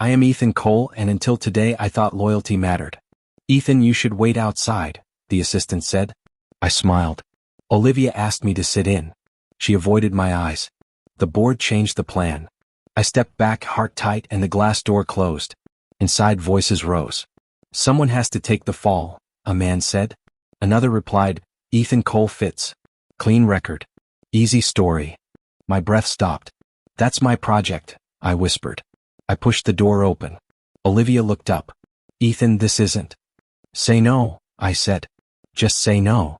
I am Ethan Cole, and until today I thought loyalty mattered. Ethan, you should wait outside, the assistant said. I smiled. Olivia asked me to sit in. She avoided my eyes. The board changed the plan. I stepped back, heart tight, and the glass door closed. Inside, voices rose. Someone has to take the fall, a man said. Another replied, Ethan Cole fits. Clean record. Easy story. My breath stopped. That's my project, I whispered. I pushed the door open. Olivia looked up. Ethan, this isn't. Say no, I said. Just say no.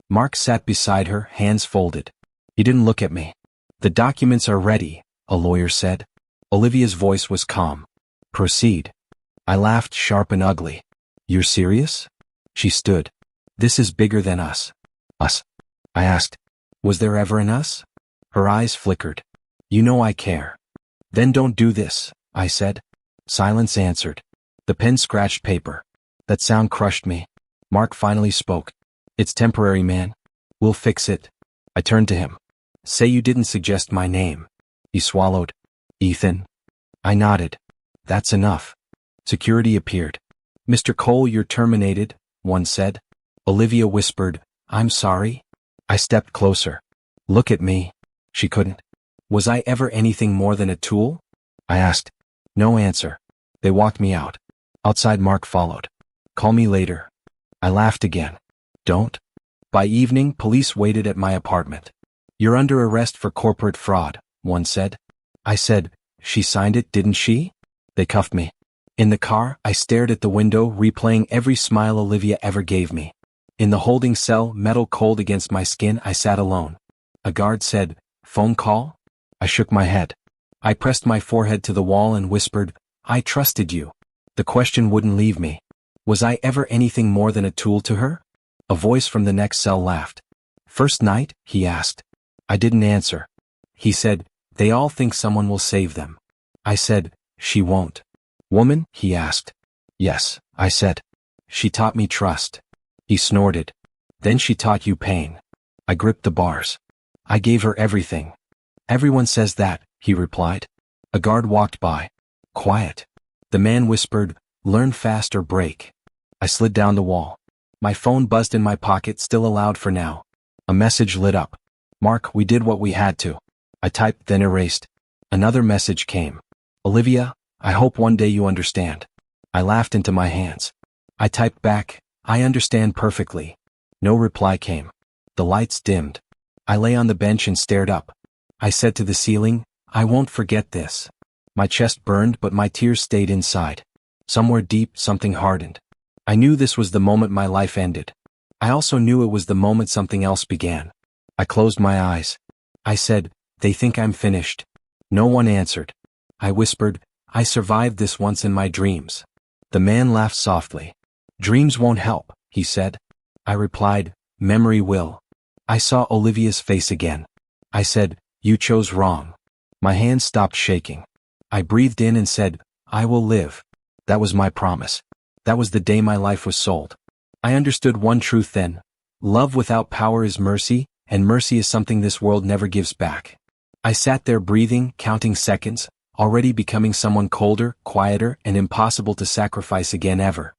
Mark sat beside her, hands folded. He didn't look at me. The documents are ready, a lawyer said. Olivia's voice was calm. Proceed. I laughed, sharp and ugly. You're serious? She stood. This is bigger than us. Us? I asked. Was there ever an us? Her eyes flickered. You know I care. Then don't do this, I said. Silence answered. The pen scratched paper. That sound crushed me. Mark finally spoke. It's temporary, man. We'll fix it. I turned to him. Say you didn't suggest my name. He swallowed. Ethan. I nodded. That's enough. Security appeared. Mr. Cole, you're terminated, one said. Olivia whispered, I'm sorry. I stepped closer. Look at me. She couldn't. Was I ever anything more than a tool? I asked. No answer. They walked me out. Outside, Mark followed. Call me later. I laughed again. Don't. By evening, police waited at my apartment. You're under arrest for corporate fraud, one said. I said, she signed it, didn't she? They cuffed me. In the car, I stared at the window, replaying every smile Olivia ever gave me. In the holding cell, metal cold against my skin, I sat alone. A guard said, phone call? I shook my head. I pressed my forehead to the wall and whispered, I trusted you. The question wouldn't leave me. Was I ever anything more than a tool to her? A voice from the next cell laughed. First night? He asked. I didn't answer. He said, they all think someone will save them. I said, she won't. Woman? He asked. Yes, I said. She taught me trust. He snorted. Then she taught you pain. I gripped the bars. I gave her everything. Everyone says that, he replied. A guard walked by. Quiet. The man whispered, learn fast or break. I slid down the wall. My phone buzzed in my pocket, still allowed for now. A message lit up. Mark, we did what we had to. I typed, then erased. Another message came. Olivia, I hope one day you understand. I laughed into my hands. I typed back, I understand perfectly. No reply came. The lights dimmed. I lay on the bench and stared up. I said to the ceiling, I won't forget this. My chest burned, but my tears stayed inside. Somewhere deep, something hardened. I knew this was the moment my life ended. I also knew it was the moment something else began. I closed my eyes. I said, they think I'm finished. No one answered. I whispered, I survived this once in my dreams. The man laughed softly. Dreams won't help, he said. I replied, memory will. I saw Olivia's face again. I said, you chose wrong. My hands stopped shaking. I breathed in and said, I will live. That was my promise. That was the day my life was sold. I understood one truth then. Love without power is mercy, and mercy is something this world never gives back. I sat there breathing, counting seconds, already becoming someone colder, quieter, and impossible to sacrifice again ever.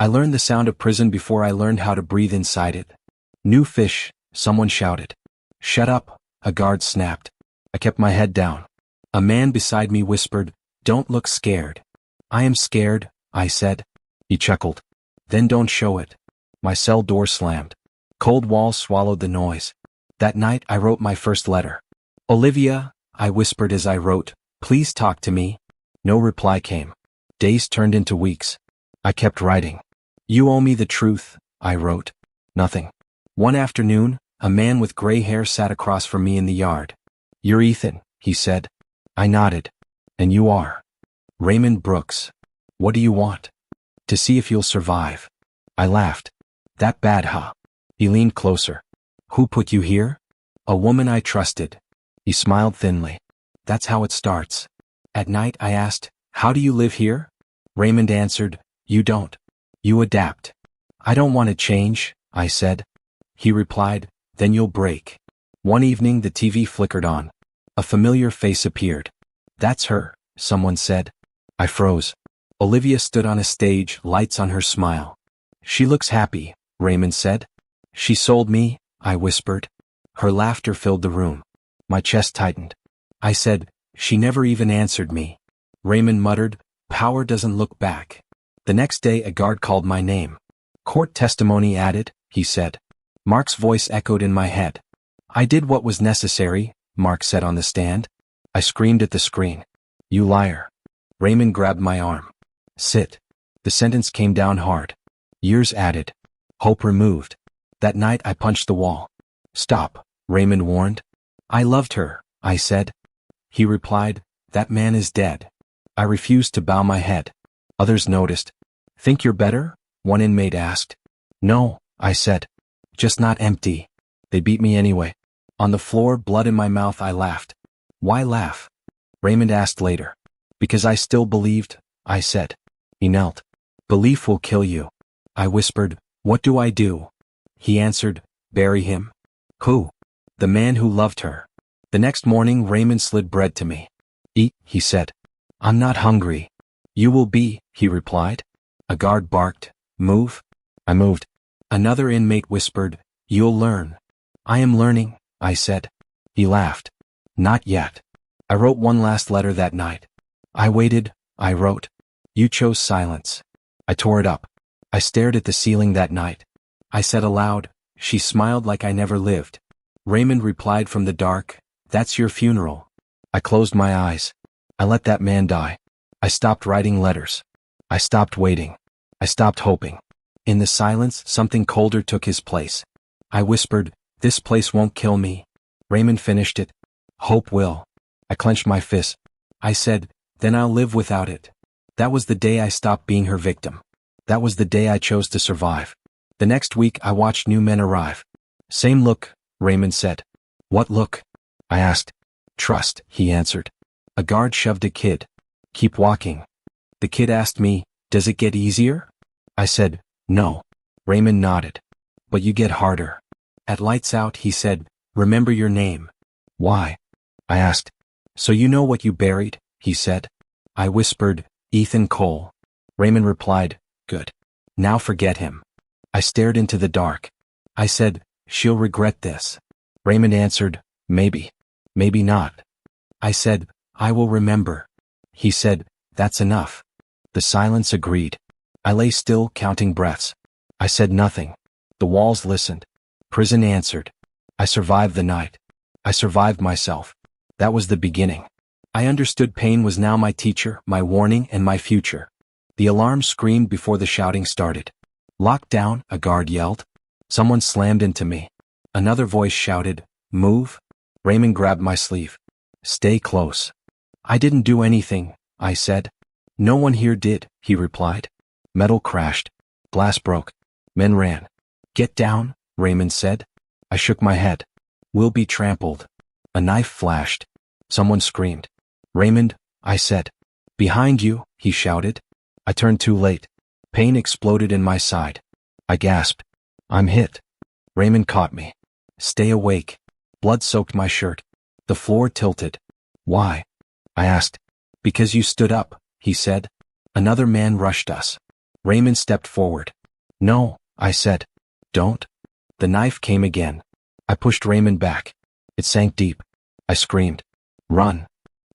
I learned the sound of prison before I learned how to breathe inside it. New fish, someone shouted. Shut up, a guard snapped. I kept my head down. A man beside me whispered, don't look scared. I am scared, I said. He chuckled. Then don't show it. My cell door slammed. Cold walls swallowed the noise. That night I wrote my first letter. Olivia, I whispered as I wrote, please talk to me. No reply came. Days turned into weeks. I kept writing. You owe me the truth, I wrote. Nothing. One afternoon, a man with gray hair sat across from me in the yard. You're Ethan, he said. I nodded. And you are? Raymond Brooks. What do you want? To see if you'll survive. I laughed. That bad, huh? He leaned closer. Who put you here? A woman I trusted. He smiled thinly. That's how it starts. At night I asked, how do you live here? Raymond answered, you don't. You adapt. I don't want to change, I said. He replied, then you'll break. One evening the TV flickered on. A familiar face appeared. That's her, someone said. I froze. Olivia stood on a stage, lights on her smile. She looks happy, Raymond said. She sold me, I whispered. Her laughter filled the room. My chest tightened. I said, she never even answered me. Raymond muttered, power doesn't look back. The next day a guard called my name. Court testimony added, he said. Mark's voice echoed in my head. I did what was necessary, Mark said on the stand. I screamed at the screen. You liar. Raymond grabbed my arm. Sit. The sentence came down hard. Years added. Hope removed. That night I punched the wall. Stop, Raymond warned. I loved her, I said. He replied, that man is dead. I refused to bow my head. Others noticed. Think you're better? One inmate asked. No, I said. Just not empty. They beat me anyway. On the floor, blood in my mouth, I laughed. Why laugh? Raymond asked later. Because I still believed, I said. He knelt. Belief will kill you. I whispered, what do I do? He answered, bury him. Who? The man who loved her. The next morning Raymond slid bread to me. Eat, he said. I'm not hungry. You will be, he replied. A guard barked, move. I moved. Another inmate whispered, you'll learn. I am learning, I said. He laughed. Not yet. I wrote one last letter that night. I waited, I wrote. You chose silence. I tore it up. I stared at the ceiling that night. I said aloud, she smiled like I never lived. Raymond replied from the dark, that's your funeral. I closed my eyes. I let that man die. I stopped writing letters. I stopped waiting. I stopped hoping. In the silence, something colder took his place. I whispered, this place won't kill me. Raymond finished it. Hope will. I clenched my fist. I said, then I'll live without it. That was the day I stopped being her victim. That was the day I chose to survive. The next week I watched new men arrive. Same look, Raymond said. What look? I asked. Trust, he answered. A guard shoved a kid. Keep walking. The kid asked me, does it get easier? I said, no. Raymond nodded. But you get harder. At lights out, he said, remember your name. Why? I asked. So you know what you buried, he said. I whispered, Ethan Cole. Raymond replied, good. Now forget him. I stared into the dark. I said, she'll regret this. Raymond answered, maybe. Maybe not. I said, I will remember. He said, that's enough. The silence agreed. I lay still, counting breaths. I said nothing. The walls listened. Prison answered. I survived the night. I survived myself. That was the beginning. I understood pain was now my teacher, my warning, and my future. The alarm screamed before the shouting started. Locked down, a guard yelled. Someone slammed into me. Another voice shouted, move. Raymond grabbed my sleeve. Stay close. I didn't do anything, I said. No one here did, he replied. Metal crashed. Glass broke. Men ran. Get down, Raymond said. I shook my head. We'll be trampled. A knife flashed. Someone screamed. Raymond, I said. Behind you, he shouted. I turned too late. Pain exploded in my side. I gasped. I'm hit. Raymond caught me. Stay awake. Blood soaked my shirt. The floor tilted. Why? I asked. Because you stood up, he said. Another man rushed us. Raymond stepped forward. No, I said. Don't. The knife came again. I pushed Raymond back. It sank deep. I screamed. Run.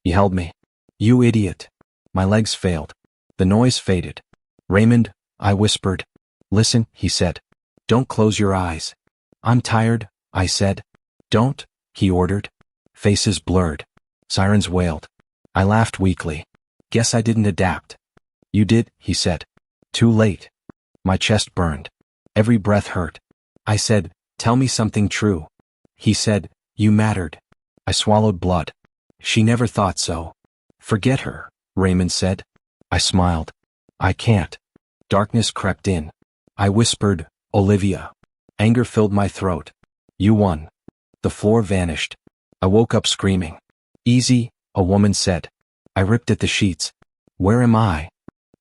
He held me. You idiot. My legs failed. The noise faded. Raymond, I whispered. Listen, he said. Don't close your eyes. I'm tired, I said. Don't, he ordered. Faces blurred. Sirens wailed. I laughed weakly. Guess I didn't adapt. You did, he said. Too late. My chest burned. Every breath hurt. I said, tell me something true. He said, you mattered. I swallowed blood. She never thought so. Forget her, Raymond said. I smiled. I can't. Darkness crept in. I whispered, Olivia. Anger filled my throat. You won. The floor vanished. I woke up screaming. Easy, a woman said. I ripped at the sheets. Where am I?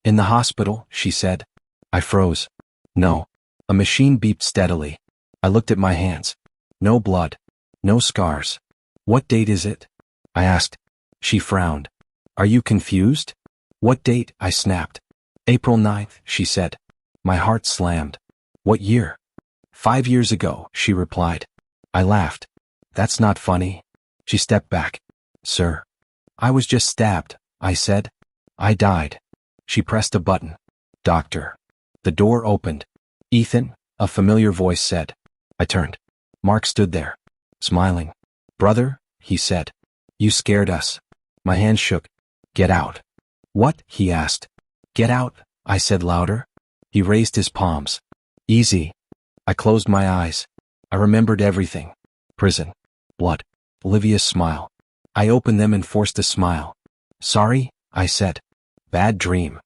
In the hospital, she said. I froze. No. A machine beeped steadily. I looked at my hands. No blood. No scars. What date is it? I asked. She frowned. Are you confused? What date? I snapped. April 9th, she said. My heart slammed. What year? 5 years ago, she replied. I laughed. That's not funny. She stepped back. Sir. I was just stabbed, I said. I died. She pressed a button. Doctor. The door opened. Ethan, a familiar voice said. I turned. Mark stood there, smiling. Brother, he said. You scared us. My hand shook. Get out. What? He asked. Get out, I said louder. He raised his palms. Easy. I closed my eyes. I remembered everything. Prison. Blood. Olivia's smile. I opened them and forced a smile. Sorry, I said. Bad dream.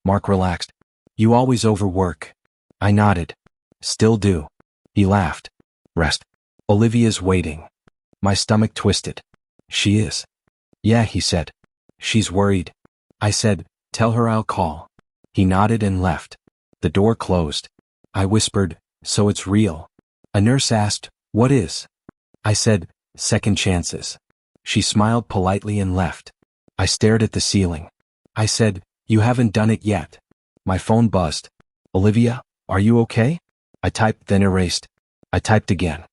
Mark relaxed. You always overwork. I nodded. Still do. He laughed. Rest. Olivia's waiting. My stomach twisted. She is. Yeah, he said. She's worried. I said, tell her I'll call. He nodded and left. The door closed. I whispered, so it's real. A nurse asked, what is? I said, second chances. She smiled politely and left. I stared at the ceiling. I said, you haven't done it yet. My phone buzzed. Olivia, are you okay? I typed then erased. I typed again.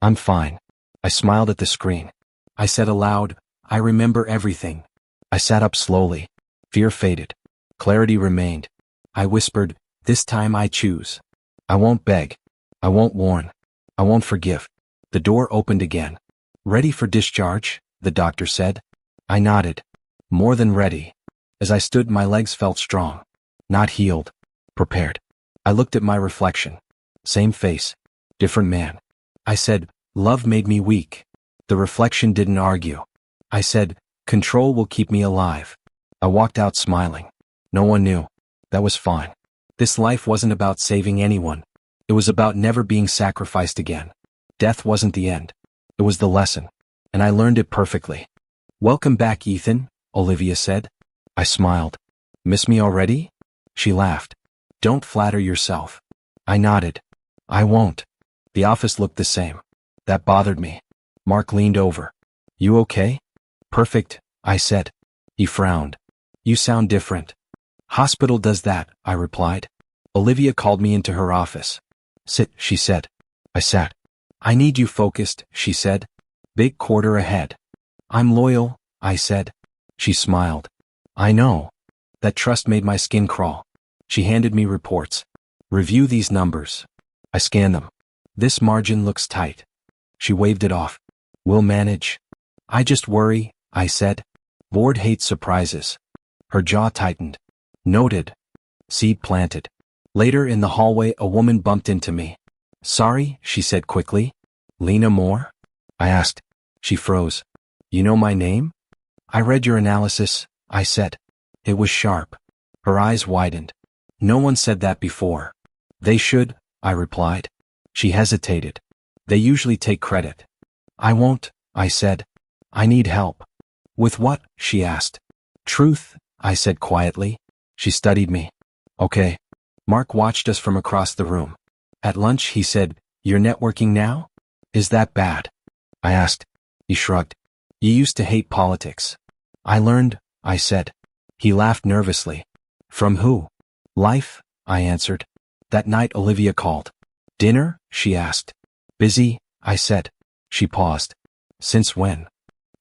I'm fine. I smiled at the screen. I said aloud, I remember everything. I sat up slowly. Fear faded. Clarity remained. I whispered, this time I choose. I won't beg. I won't warn. I won't forgive. The door opened again. Ready for discharge? The doctor said. I nodded. More than ready. As I stood, my legs felt strong. Not healed. Prepared. I looked at my reflection. Same face. Different man. I said, love made me weak. The reflection didn't argue. I said, control will keep me alive. I walked out smiling. No one knew. That was fine. This life wasn't about saving anyone. It was about never being sacrificed again. Death wasn't the end. It was the lesson. And I learned it perfectly. Welcome back, Ethan, Olivia said. I smiled. Miss me already? She laughed. Don't flatter yourself. I nodded. I won't. The office looked the same. That bothered me. Mark leaned over. You okay? Perfect, I said. He frowned. You sound different. Hospital does that, I replied. Olivia called me into her office. Sit, she said. I sat. I need you focused, she said. Big quarter ahead. I'm loyal, I said. She smiled. I know. That trust made my skin crawl. She handed me reports. Review these numbers. I scanned them. This margin looks tight. She waved it off. We'll manage. I just worry, I said. Board hates surprises. Her jaw tightened. Noted. Seed planted. Later in the hallway, a woman bumped into me. Sorry, she said quickly. Lena Moore? I asked. She froze. You know my name? I read your analysis, I said. It was sharp. Her eyes widened. No one said that before. They should, I replied. She hesitated. They usually take credit. I won't, I said. I need help. With what? She asked. Truth, I said quietly. She studied me. Okay. Mark watched us from across the room. At lunch, he said, You're networking now? Is that bad? I asked. He shrugged. You used to hate politics. I learned, I said. He laughed nervously. From who? Life, I answered. That night Olivia called. Dinner? She asked. Busy, I said. She paused. Since when?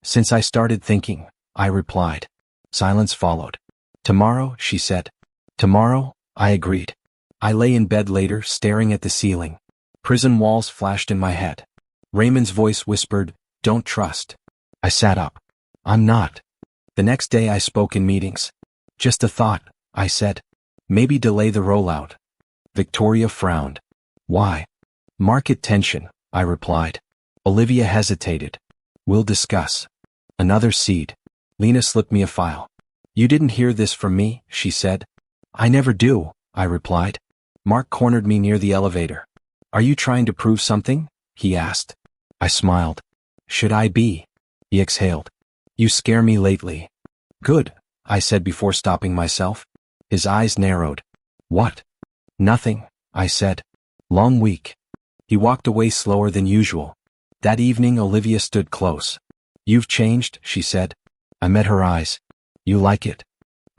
Since I started thinking, I replied. Silence followed. Tomorrow, she said. Tomorrow, I agreed. I lay in bed later, staring at the ceiling. Prison walls flashed in my head. Raymond's voice whispered, Don't trust. I sat up. I'm not. The next day I spoke in meetings. Just a thought, I said. Maybe delay the rollout. Victoria frowned. Why? Market tension, I replied. Olivia hesitated. We'll discuss. Another seed. Lena slipped me a file. You didn't hear this from me, she said. I never do, I replied. Mark cornered me near the elevator. Are you trying to prove something? He asked. I smiled. Should I be? He exhaled. You scare me lately. Good, I said before stopping myself. His eyes narrowed. What? Nothing, I said. Long week. He walked away slower than usual. That evening Olivia stood close. You've changed, she said. I met her eyes. You like it?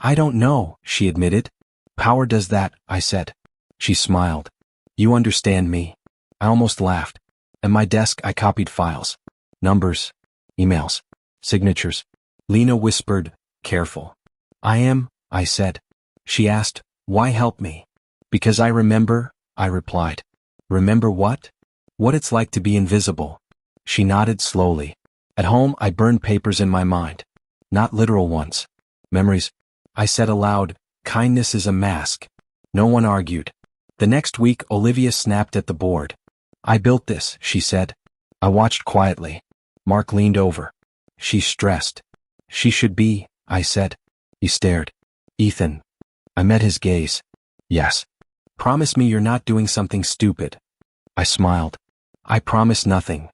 I don't know, she admitted. Power does that, I said. She smiled. You understand me. I almost laughed. At my desk I copied files. Numbers. Emails. Signatures. Lena whispered, careful. I am, I said. She asked, why help me? Because I remember, I replied. Remember what? What it's like to be invisible. She nodded slowly. At home I burned papers in my mind. Not literal ones. Memories. I said aloud, kindness is a mask. No one argued. The next week Olivia snapped at the board. I built this, she said. I watched quietly. Mark leaned over. She's stressed. She should be, I said. He stared. Ethan. I met his gaze. Yes. Promise me you're not doing something stupid. I smiled. I promise nothing.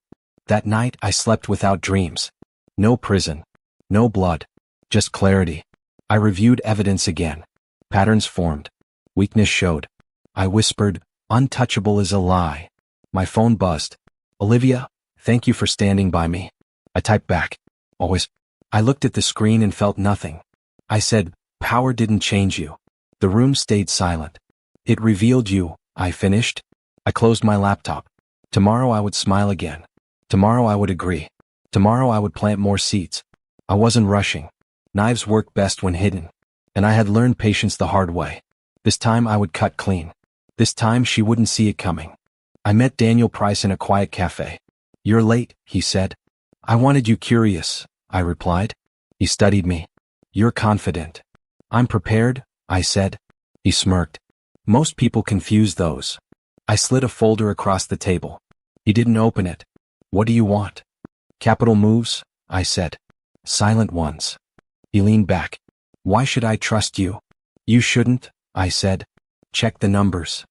That night I slept without dreams. No prison. No blood. Just clarity. I reviewed evidence again. Patterns formed. Weakness showed. I whispered, untouchable is a lie. My phone buzzed. Olivia, thank you for standing by me. I typed back. Always. I looked at the screen and felt nothing. I said, power didn't change you. The room stayed silent. It revealed you, I finished. I closed my laptop. Tomorrow I would smile again. Tomorrow I would agree. Tomorrow I would plant more seeds. I wasn't rushing. Knives work best when hidden. And I had learned patience the hard way. This time I would cut clean. This time she wouldn't see it coming. I met Daniel Price in a quiet cafe. You're late, he said. I wanted you curious, I replied. He studied me. You're confident. I'm prepared, I said. He smirked. Most people confuse those. I slid a folder across the table. He didn't open it. What do you want? Capital moves, I said. Silent ones. He leaned back. Why should I trust you? You shouldn't, I said. Check the numbers.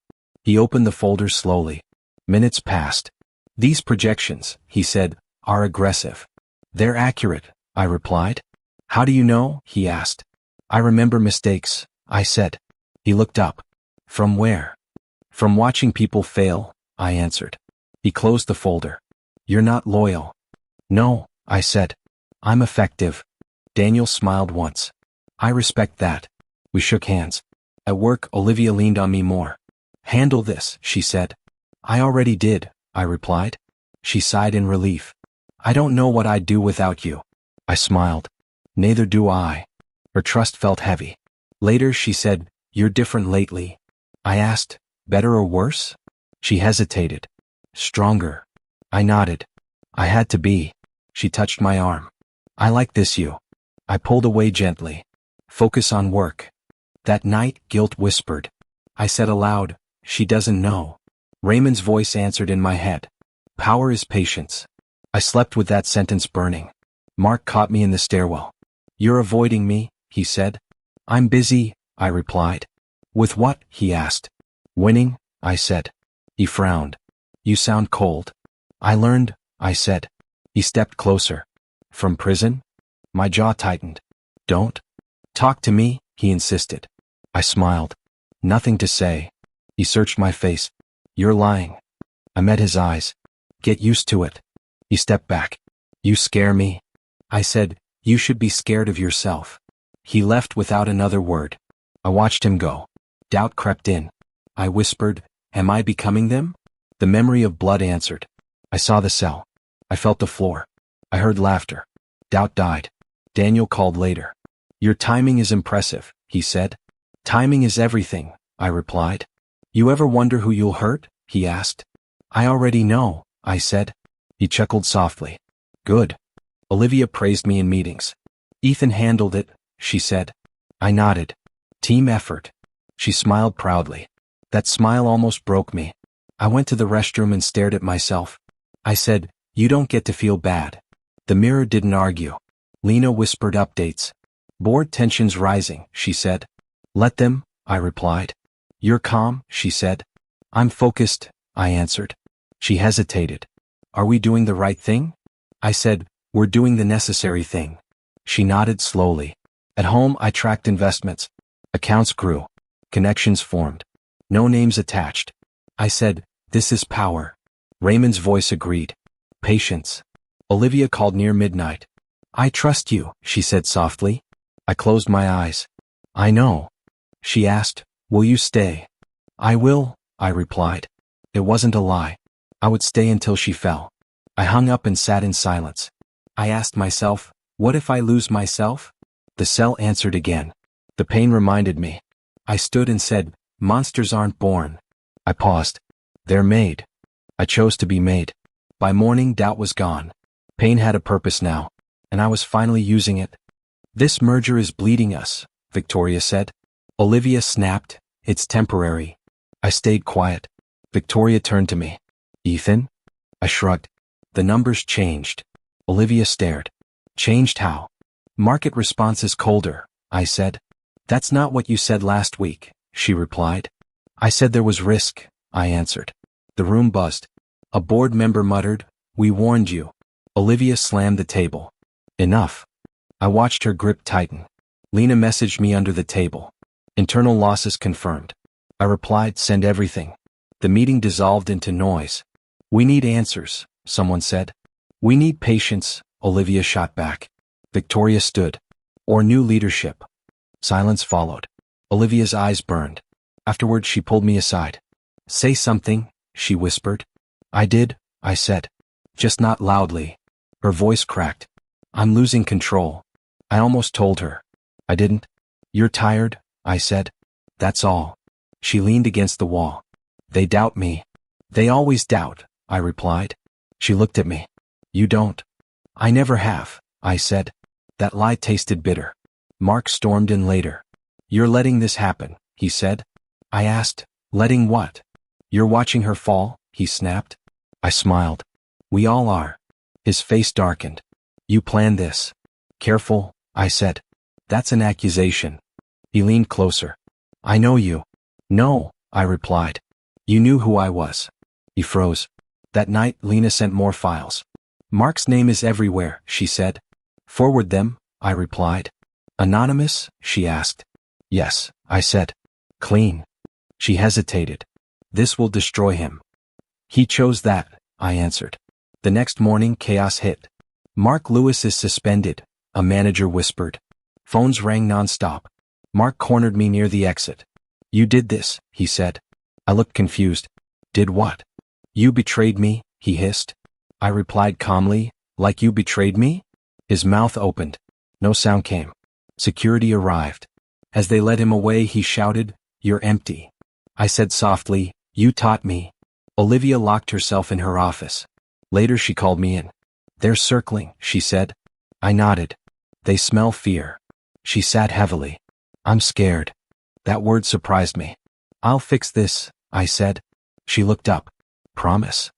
He opened the folder slowly. Minutes passed. These projections, he said, are aggressive. They're accurate, I replied. How do you know? He asked. I remember mistakes, I said. He looked up. From where? From watching people fail, I answered. He closed the folder. You're not loyal. No, I said. I'm effective. Daniel smiled once. I respect that. We shook hands. At work, Olivia leaned on me more. Handle this, she said. I already did, I replied. She sighed in relief. I don't know what I'd do without you. I smiled. Neither do I. Her trust felt heavy. Later she said, you're different lately. I asked, better or worse? She hesitated. Stronger. I nodded. I had to be. She touched my arm. I like this you. I pulled away gently. Focus on work. That night, guilt whispered. I said aloud, she doesn't know. Raymond's voice answered in my head. Power is patience. I slept with that sentence burning. Mark caught me in the stairwell. You're avoiding me, he said. I'm busy, I replied. With what? He asked. Winning, I said. He frowned. You sound cold. I learned, I said. He stepped closer. From prison? My jaw tightened. Don't talk to me, he insisted. I smiled. Nothing to say. He searched my face. You're lying. I met his eyes. Get used to it. He stepped back. You scare me. I said, you should be scared of yourself. He left without another word. I watched him go. Doubt crept in. I whispered, am I becoming them? The memory of blood answered. I saw the cell. I felt the floor. I heard laughter. Doubt died. Daniel called later. Your timing is impressive, he said. Timing is everything, I replied. You ever wonder who you'll hurt? He asked. I already know, I said. He chuckled softly. Good. Olivia praised me in meetings. Ethan handled it, she said. I nodded. Team effort. She smiled proudly. That smile almost broke me. I went to the restroom and stared at myself. I said, you don't get to feel bad. The mirror didn't argue. Lena whispered updates. Board tensions rising, she said. Let them, I replied. You're calm, she said. I'm focused, I answered. She hesitated. Are we doing the right thing? I said, we're doing the necessary thing. She nodded slowly. At home I tracked investments. Accounts grew. Connections formed. No names attached. I said, this is power. Raymond's voice agreed. Patience. Olivia called near midnight. I trust you, she said softly. I closed my eyes. I know. She asked, will you stay? I will, I replied. It wasn't a lie. I would stay until she fell. I hung up and sat in silence. I asked myself, what if I lose myself? The cell answered again. The pain reminded me. I stood and said, monsters aren't born. I paused. They're made. I chose to be made. By morning, doubt was gone. Pain had a purpose now, and I was finally using it. This merger is bleeding us, Victoria said. Olivia snapped, it's temporary. I stayed quiet. Victoria turned to me. Ethan? I shrugged. The numbers changed. Olivia stared. Changed how? Market response is colder, I said. That's not what you said last week, she replied. I said there was risk, I answered. The room buzzed. A board member muttered, we warned you. Olivia slammed the table. Enough. I watched her grip tighten. Lena messaged me under the table. Internal losses confirmed. I replied, send everything. The meeting dissolved into noise. We need answers, someone said. We need patience, Olivia shot back. Victoria stood. Or new leadership. Silence followed. Olivia's eyes burned. Afterward, she pulled me aside. Say something, she whispered. I did, I said. Just not loudly. Her voice cracked. I'm losing control. I almost told her. I didn't. You're tired, I said. That's all. She leaned against the wall. They doubt me. They always doubt, I replied. She looked at me. You don't. I never have, I said. That lie tasted bitter. Mark stormed in later. You're letting this happen, he said. I asked, letting what? You're watching her fall, he snapped. I smiled. We all are. His face darkened. You planned this. Careful, I said. That's an accusation. He leaned closer. I know you. No, I replied. You knew who I was. He froze. That night, Lena sent more files. Mark's name is everywhere, she said. Forward them, I replied. Anonymous, she asked. Yes, I said. Clean. She hesitated. This will destroy him. He chose that, I answered. The next morning, chaos hit. Mark Lewis is suspended, a manager whispered. Phones rang nonstop. Mark cornered me near the exit. You did this, he said. I looked confused. Did what? You betrayed me, he hissed. I replied calmly, like you betrayed me? His mouth opened. No sound came. Security arrived. As they led him away, he shouted, You're empty. I said softly, You taught me. Olivia locked herself in her office. Later she called me in. They're circling, she said. I nodded. They smell fear. She sat heavily. I'm scared. That word surprised me. I'll fix this, I said. She looked up. Promise?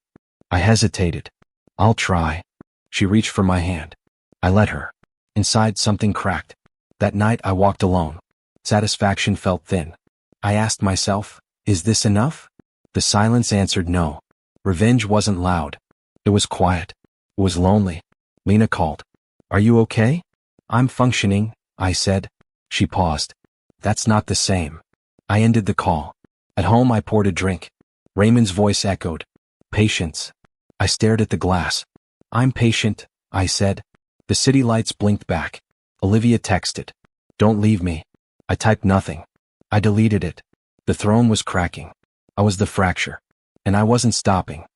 I hesitated. I'll try. She reached for my hand. I let her. Inside something cracked. That night I walked alone. Satisfaction felt thin. I asked myself, is this enough? The silence answered no. Revenge wasn't loud. It was quiet. It was lonely. Lena called. Are you okay? I'm functioning, I said. She paused. That's not the same. I ended the call. At home I poured a drink. Raymond's voice echoed. Patience. I stared at the glass. I'm patient, I said. The city lights blinked back. Olivia texted. Don't leave me. I typed nothing. I deleted it. The throne was cracking. I was the fracture. And I wasn't stopping.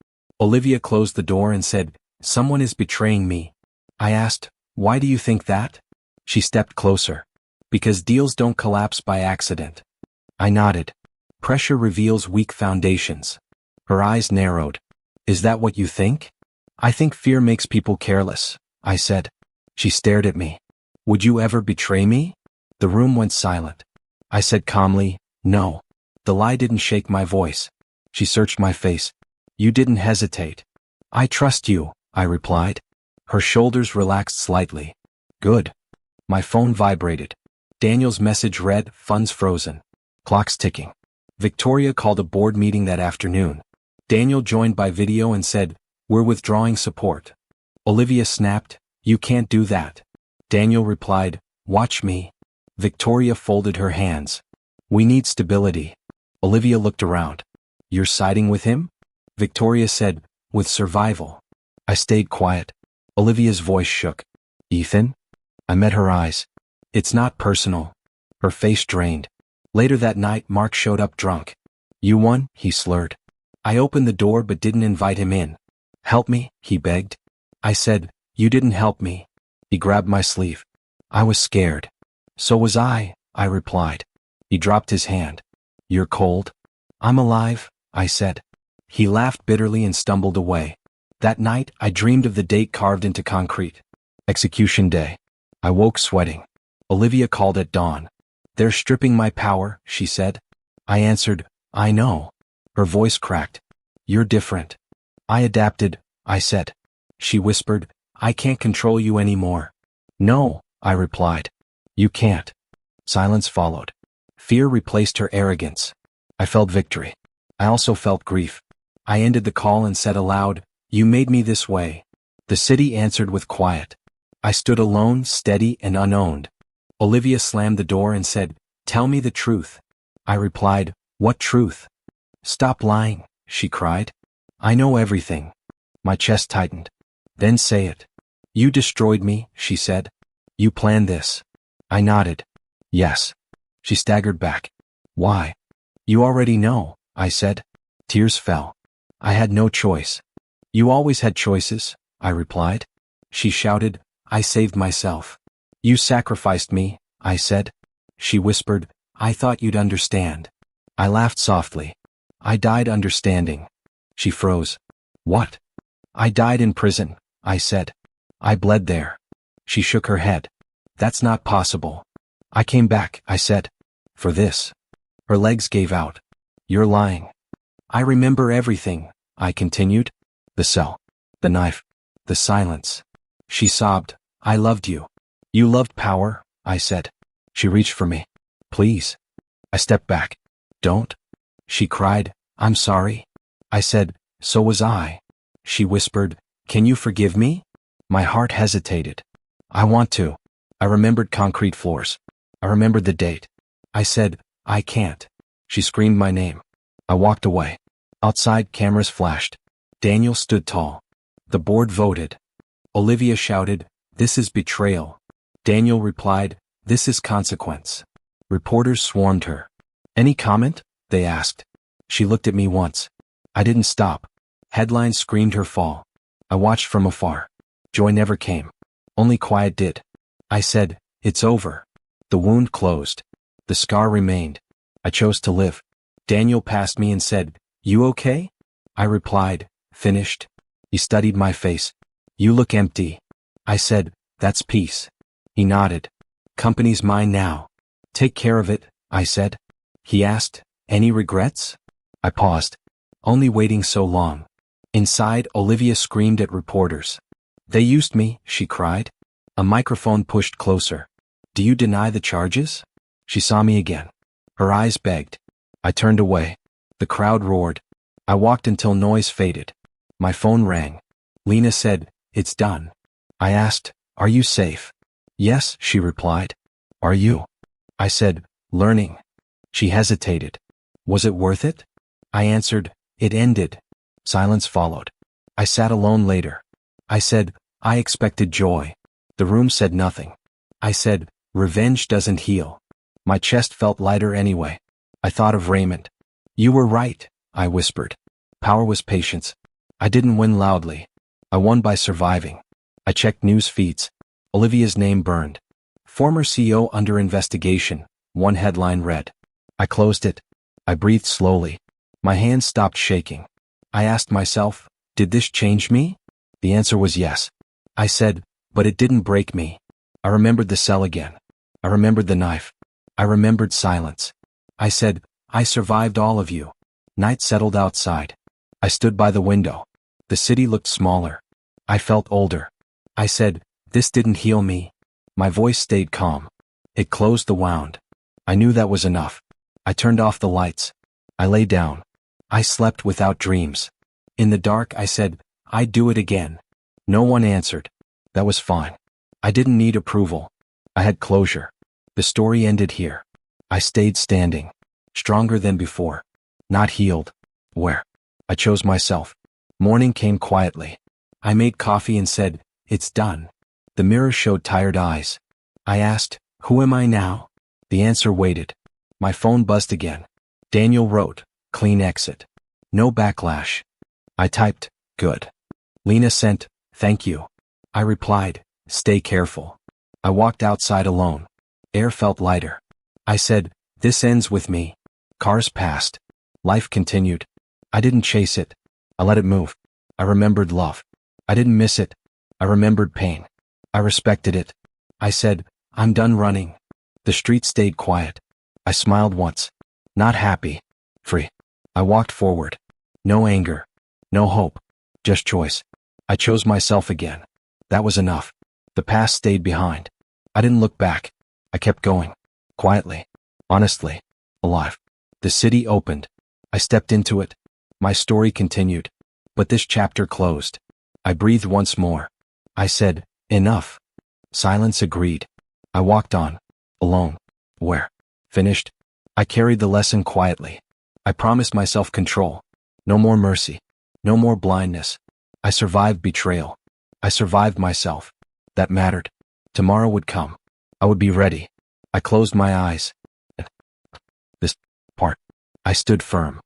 Olivia closed the door and said, Someone is betraying me. I asked, Why do you think that? She stepped closer. Because deals don't collapse by accident. I nodded. Pressure reveals weak foundations. Her eyes narrowed. Is that what you think? I think fear makes people careless, I said. She stared at me. Would you ever betray me? The room went silent. I said calmly, No. The lie didn't shake my voice. She searched my face. You didn't hesitate. I trust you, I replied. Her shoulders relaxed slightly. Good. My phone vibrated. Daniel's message read, Funds frozen. Clocks ticking. Victoria called a board meeting that afternoon. Daniel joined by video and said, We're withdrawing support. Olivia snapped, You can't do that. Daniel replied, Watch me. Victoria folded her hands. We need stability. Olivia looked around. You're siding with him? Victoria said, With survival. I stayed quiet. Olivia's voice shook. Ethan? I met her eyes. It's not personal. Her face drained. Later that night, Mark showed up drunk. "You won," he slurred. I opened the door but didn't invite him in. "Help me," he begged. I said, "You didn't help me." He grabbed my sleeve. I was scared. "So was I replied. He dropped his hand. "You're cold?" "I'm alive," I said. He laughed bitterly and stumbled away. That night, I dreamed of the date carved into concrete. Execution day. I woke sweating. Olivia called at dawn. "They're stripping my power," she said. I answered, "I know." Her voice cracked. "You're different." "I adapted," I said. She whispered, "I can't control you anymore." "No," I replied. "You can't." Silence followed. Fear replaced her arrogance. I felt victory. I also felt grief. I ended the call and said aloud, "You made me this way." The city answered with quiet. I stood alone, steady and unowned. Olivia slammed the door and said, "Tell me the truth." I replied, "What truth?" "Stop lying," she cried. "I know everything." My chest tightened. "Then say it." "You destroyed me," she said. "You planned this." I nodded. "Yes." She staggered back. "Why?" "You already know," I said. Tears fell. I had no choice. "You always had choices," I replied. She shouted, "I saved myself." "You sacrificed me," I said. She whispered, "I thought you'd understand." I laughed softly. "I died understanding." She froze. "What?" "I died in prison," I said. "I bled there." She shook her head. "That's not possible." "I came back," I said. "For this." Her legs gave out. "You're lying." "I remember everything," I continued. "The cell. The knife. The silence." She sobbed. "I loved you." "You loved power," I said. She reached for me. "Please." I stepped back. "Don't." She cried, "I'm sorry." I said, "So was I." She whispered, "Can you forgive me?" My heart hesitated. "I want to." I remembered concrete floors. I remembered the date. I said, "I can't." She screamed my name. I walked away. Outside, cameras flashed. Daniel stood tall. The board voted. Olivia shouted, "This is betrayal." Daniel replied, "This is consequence." Reporters swarmed her. "Any comment?" they asked. She looked at me once. I didn't stop. Headlines screamed her fall. I watched from afar. Joy never came. Only quiet did. I said, "It's over." The wound closed. The scar remained. I chose to live. Daniel passed me and said, "You okay?" I replied, "Finished." He studied my face. "You look empty." I said, "That's peace." He nodded. "Company's mine now." "Take care of it," I said. He asked, "Any regrets?" I paused. Only waiting so long. Inside, Olivia screamed at reporters. "They used me," she cried. A microphone pushed closer. "Do you deny the charges?" She saw me again. Her eyes begged. I turned away. The crowd roared. I walked until noise faded. My phone rang. Lena said, "It's done." I asked, "Are you safe?" "Yes," she replied. "Are you?" I said, "Learning." She hesitated. "Was it worth it?" I answered, "It ended." Silence followed. I sat alone later. I said, "I expected joy." The room said nothing. I said, "Revenge doesn't heal." My chest felt lighter anyway. I thought of Raymond. "You were right," I whispered. Power was patience. I didn't win loudly. I won by surviving. I checked news feeds. Olivia's name burned. "Former CEO under investigation," one headline read. I closed it. I breathed slowly. My hands stopped shaking. I asked myself, did this change me? The answer was yes. I said, but it didn't break me. I remembered the cell again. I remembered the knife. I remembered silence. I said, I survived all of you. Night settled outside. I stood by the window. The city looked smaller. I felt older. I said, this didn't heal me. My voice stayed calm. It closed the wound. I knew that was enough. I turned off the lights. I lay down. I slept without dreams. In the dark, I said, I'd do it again. No one answered. That was fine. I didn't need approval. I had closure. The story ended here. I stayed standing. Stronger than before. Not healed. Where? I chose myself. Morning came quietly. I made coffee and said, it's done. The mirror showed tired eyes. I asked, who am I now? The answer waited. My phone buzzed again. Daniel wrote, "Clean exit. No backlash." I typed, "Good." Lena sent, "Thank you." I replied, "Stay careful." I walked outside alone. Air felt lighter. I said, "This ends with me." Cars passed. Life continued. I didn't chase it. I let it move. I remembered love. I didn't miss it. I remembered pain. I respected it. I said, "I'm done running." The street stayed quiet. I smiled once. Not happy. Free. I walked forward. No anger. No hope. Just choice. I chose myself again. That was enough. The past stayed behind. I didn't look back. I kept going. Quietly. Honestly. Alive. The city opened. I stepped into it. My story continued. But this chapter closed. I breathed once more. I said, "Enough." Silence agreed. I walked on. Alone. Where? Finished. I carried the lesson quietly. I promised myself control. No more mercy. No more blindness. I survived betrayal. I survived myself. That mattered. Tomorrow would come. I would be ready. I closed my eyes. This part. I stood firm.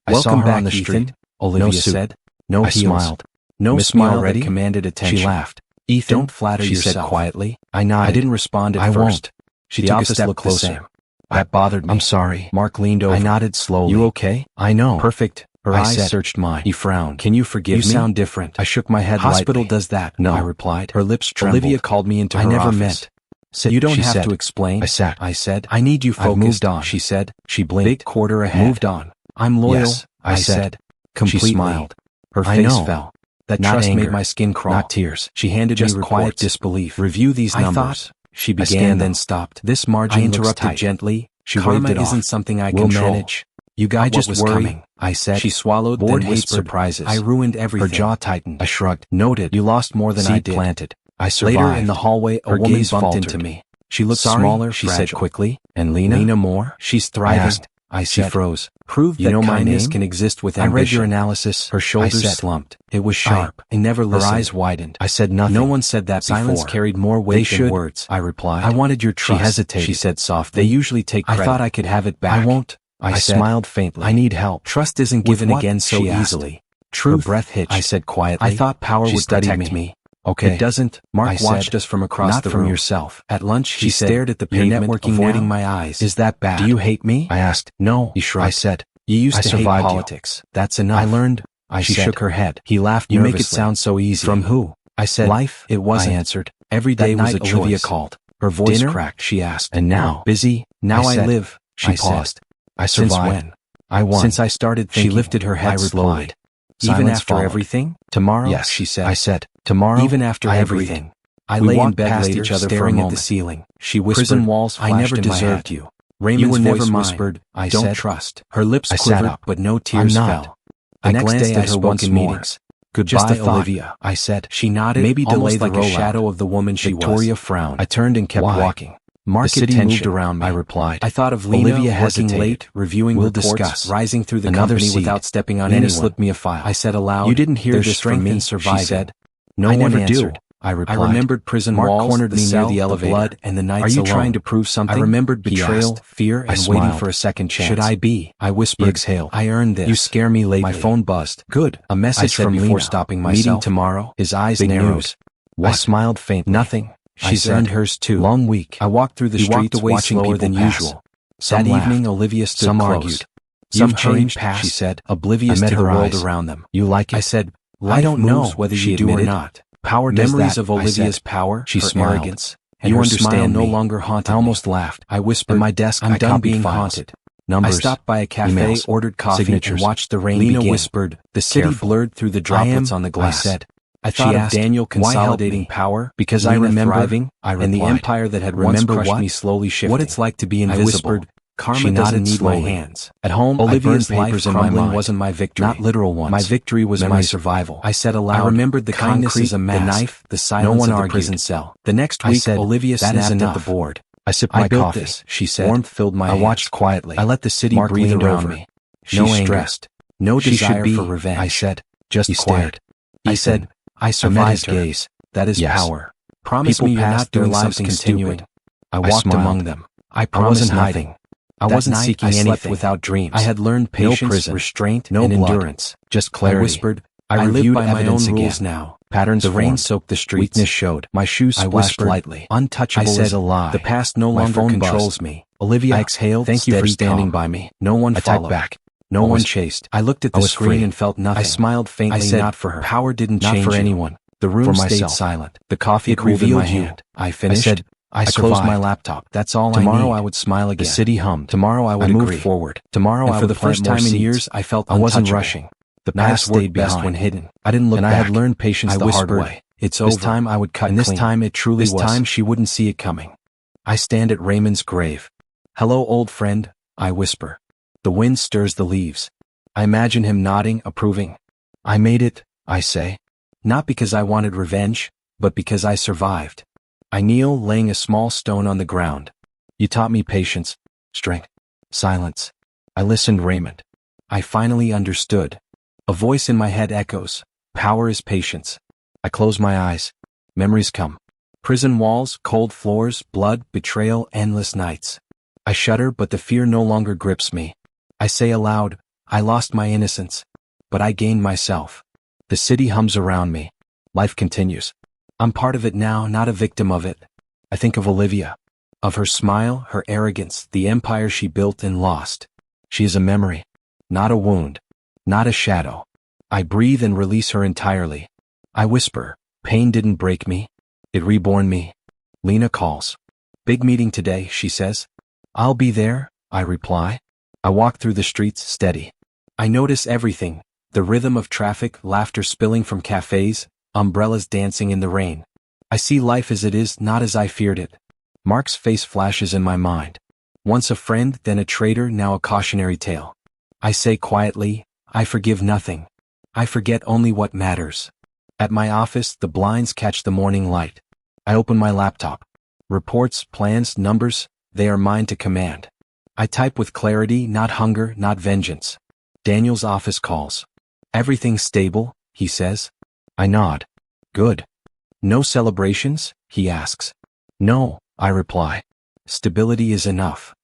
I saw Welcome her back, on the street. Ethan, Olivia suit. said. No I heels. smiled. No Miss me smile already? that commanded attention. She laughed. "Ethan, Don't flatter she yourself. said quietly. I nodded. I didn't respond at I first. won't. She The took a office step looked the closer. same. That bothered me. I'm sorry. Mark leaned over. I nodded slowly. You okay? I know. Perfect. Her I eyes said. searched mine. He frowned. Can you forgive You me? sound different. I shook my head Hospital lightly. does that. No, I I replied. Her lips trembled. Olivia called me into I her never office. meant. Sit, You don't she have said. to explain. I sat. I said. I need you I've focused. moved on. She said. She blinked. Big quarter ahead. Moved on. I'm loyal. Yes, I said. Completely. She smiled. Her I face know. fell. That Not trust anger. made my skin crawl. Not tears. She handed Just me quiet reports. disbelief. Review these I numbers. thought. She I began, scanned then them. stopped. This margin I looks interrupted tight. gently. She Karma waved it isn't off. something I We'll control. manage. You got I what just was worry. coming. I said. She swallowed, Board then hates whispered. surprises. I ruined everything. Her jaw tightened. I shrugged. Noted. You lost more than I Seed did. planted. I survived. Later in the hallway, a Her woman gaze bumped faltered. into me. She looked Sorry, smaller, she fragile. said quickly. And Lena? Lena Moore? She's I thriving. asked. I She said. froze. Prove You that know my kindness name? can exist with I ambition. read your analysis. Her shoulders I said. slumped. It was sharp. I never Her listened. eyes widened. I said nothing. No one said that Silence before. carried more weight They than should. words. I replied. I wanted your She trust. hesitated. She said softly. They usually take I credit. thought I could have it back. I won't. I said. smiled faintly. I need help. Trust isn't With given what? again so She asked. easily. Truth. Her breath hitched. I said quietly. I thought power She would studied protect me. Okay. It doesn't. Mark I watched said. us from across Not the from room. yourself. At lunch, She said, stared at the "You're pavement, networking avoiding now? my eyes. Is that bad? Do you hate me? I asked. No. He shrugged. I said. You used I to hate survived you. politics. That's enough. I learned. She said. shook her head. He laughed You nervously. make it sound so easy. From who? I said. Life? It wasn't. I answered. Every That day was night, a choice. Olivia called. Her voice Dinner? cracked. She asked. And now? Busy? Now I said. live. She I said. paused. I Since survived. when? I won. Since I started thinking. She lifted her head I slowly. replied. Silence Even after followed. everything? Tomorrow? Yes, she said. I said. Tomorrow? Even after I everything. agreed. I We lay in walked bed past later, each other for a staring at moment. the ceiling. She whispered. Prison walls I flashed never in my deserved head. you. Raymond's You were never voice mine. whispered, I "Don't said. trust." Her lips I sat quivered, up. but no I'm tears not. fell. The The next next day day I I spoke spoke in in meetings. Goodbye, Just a thought. Olivia. I said. She nodded, Maybe delay almost the like a rollout. shadow of the woman she Victoria was. frowned. I turned and kept Why? walking. Market the city tension. moved around me. I replied. I thought of Lena Olivia working hesitated. late, reviewing We'll reports, discuss. rising through the Another company seed. without stepping on Lena anyone. slipped me a file. I said aloud, You didn't hear "There's this strength from me," in she surviving." said. No I one never answered. do. I replied. I remembered prison Mark walls, cornered the me cell, near the elevator. blood, and the nights Are you alone. trying to prove something? I remembered He betrayal, asked. fear, I and waiting smiled. for a second chance. Should I be? I whispered. He exhaled. I earned this. You scare me lately. My phone buzzed. Good. A message I said from before Lena. stopping Meeting myself. tomorrow. His eyes Big narrowed. news. I smiled faintly. Nothing. I She's said. earned hers too. Long week. I walked through the He streets walked away watching slower people than pass. usual. Some That laughed. evening, Olivia stood Some close. argued. You've Some changed, changed, she said, I oblivious met to the her world eyes. around them. You like it? I said, I life don't moves know whether she you do or admitted. not. Power does Memories that, of I Olivia's said. power, She her smiled. arrogance, and You her understand smile no me. longer haunted I almost me. laughed. I whispered, At my desk, I'm I done copied being files. haunted. Numbers. I stopped by a cafe, Emails. ordered coffee, Signatures. and watched the rain Lena begin. whispered, The city "Careful." blurred through the droplets on the glass. I said. I thought She of asked, Daniel "Why help consolidating me?" power, Because I Lena remember, thriving, I and the replied. empire that had once Remember crushed what? me slowly shifting. What it's like to be I invisible. whispered, karma She doesn't nodded need my slowly. hands. At home, Olivia's I burned life papers in my crumbling mind. wasn't my victory. Not literal ones. My victory was my Memories. survival. I said aloud. I remembered the Kindness concrete, is a mask. the knife, the silence No one of the argued. prison cell. The next I week, said, Olivia "That is snapped at enough." the board. I sipped I my built coffee. this, she said. Warmth filled my I hands. watched quietly. I let the city Mark breathe leaned around over. me. She No anger. stressed. No She desire should be, for revenge. I said. Just He quiet. stared. I Ethan, said, I I met his survived her. gaze. That is Yes. power. Promise People me you're passed not their doing lives something continuing. stupid. I walked smiled. among them. I promised wasn't nothing. hiding. I That wasn't night, seeking I slept anything. without dreams. I had learned No patience, prison, restraint, no and blood, endurance. just clarity. I whispered, I I live reviewed by my own evidence rules again. now. Patterns The rain formed. soaked the streets. Weakness showed. My shoes I splashed whispered, lightly. untouchable I said, is a lie. the past no My longer phone controls buzzed. me. Olivia, I exhaled, thank you for steady, standing calm. by me. No one I typed followed. back. No one Always. chased. I looked at I the was screen free. and felt nothing. I smiled faintly, I said, not for her. Power didn't Not change for you. anyone. The room For stayed myself. silent. The coffee It cooled in my revealed you. hand. I finished. said, I closed my survived. laptop. That's all Tomorrow I I need. would smile again. The city hummed. Tomorrow I would moved agree. forward. Tomorrow And I for would the plant first more time in seeds. years, I felt I wasn't untouchable. rushing. The Nights past worked stayed best behind. when hidden. I didn't look And back. I had learned patience I the hard whispered, way. It's this over. time I would cut And this clean. time it truly This was. time she wouldn't see it coming. I stand at Raymond's grave. Hello, old friend, I whisper. The wind stirs the leaves. I imagine him nodding, approving. I made it, I say. Not because I wanted revenge, but because I survived. I kneel, laying a small stone on the ground. You taught me patience, strength, silence. I listened, Raymond. I finally understood. A voice in my head echoes. Power is patience. I close my eyes. Memories come. Prison walls, cold floors, blood, betrayal, endless nights. I shudder, but the fear no longer grips me. I say aloud, I lost my innocence, but I gained myself. The city hums around me. Life continues. I'm part of it now, not a victim of it. I think of Olivia, of her smile, her arrogance, the empire she built and lost. She is a memory, not a wound, not a shadow. I breathe and release her entirely. I whisper, pain didn't break me. It reborn me. Lena calls. Big meeting today, she says. I'll be there, I reply. I walk through the streets, steady. I notice everything, the rhythm of traffic, laughter spilling from cafes, umbrellas dancing in the rain. I see life as it is, not as I feared it. Mark's face flashes in my mind. Once a friend, then a traitor, now a cautionary tale. I say quietly, I forgive nothing. I forget only what matters. At my office, the blinds catch the morning light. I open my laptop. Reports, plans, numbers, they are mine to command. I type with clarity, not hunger, not vengeance. Daniel's office calls. Everything's stable, he says. I nod. Good. No celebrations, he asks. No, I reply. Stability is enough.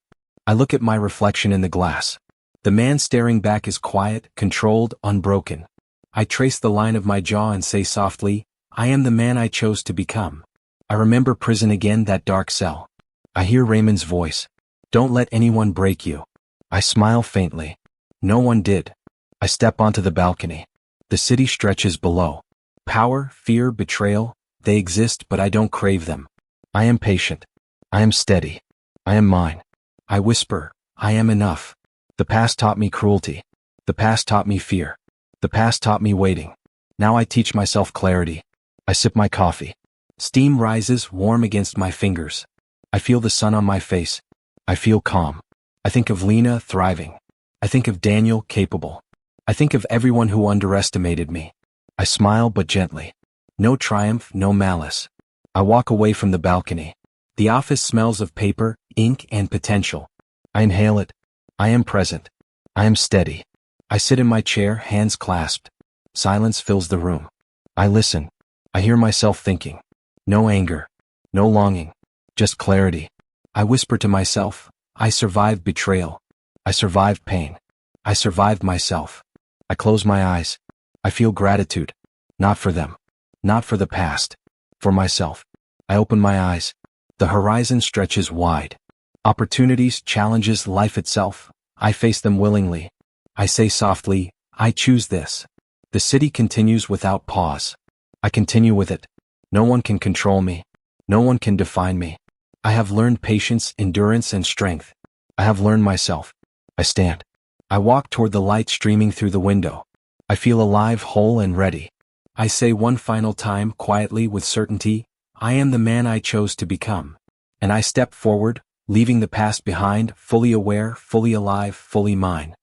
I look at my reflection in the glass. The man staring back is quiet, controlled, unbroken. I trace the line of my jaw and say softly, I am the man I chose to become. I remember prison again, that dark cell. I hear Raymond's voice. Don't let anyone break you. I smile faintly. No one did. I step onto the balcony. The city stretches below. Power, fear, betrayal, they exist, but I don't crave them. I am patient. I am steady. I am mine. I whisper, I am enough. The past taught me cruelty. The past taught me fear. The past taught me waiting. Now I teach myself clarity. I sip my coffee. Steam rises, warm against my fingers. I feel the sun on my face. I feel calm. I think of Lena, thriving. I think of Daniel, capable. I think of everyone who underestimated me. I smile, but gently. No triumph, no malice. I walk away from the balcony. The office smells of paper, ink, and potential. I inhale it. I am present. I am steady. I sit in my chair, hands clasped. Silence fills the room. I listen. I hear myself thinking. No anger. No longing. Just clarity. I whisper to myself, I survived betrayal. I survived pain. I survived myself. I close my eyes. I feel gratitude. Not for them. Not for the past. For myself. I open my eyes. The horizon stretches wide. Opportunities, challenges, life itself. I face them willingly. I say softly, I choose this. The city continues without pause. I continue with it. No one can control me. No one can define me. I have learned patience, endurance, and strength. I have learned myself. I stand. I walk toward the light streaming through the window. I feel alive, whole, and ready. I say one final time, quietly, with certainty, I am the man I chose to become. And I step forward, leaving the past behind, fully aware, fully alive, fully mine.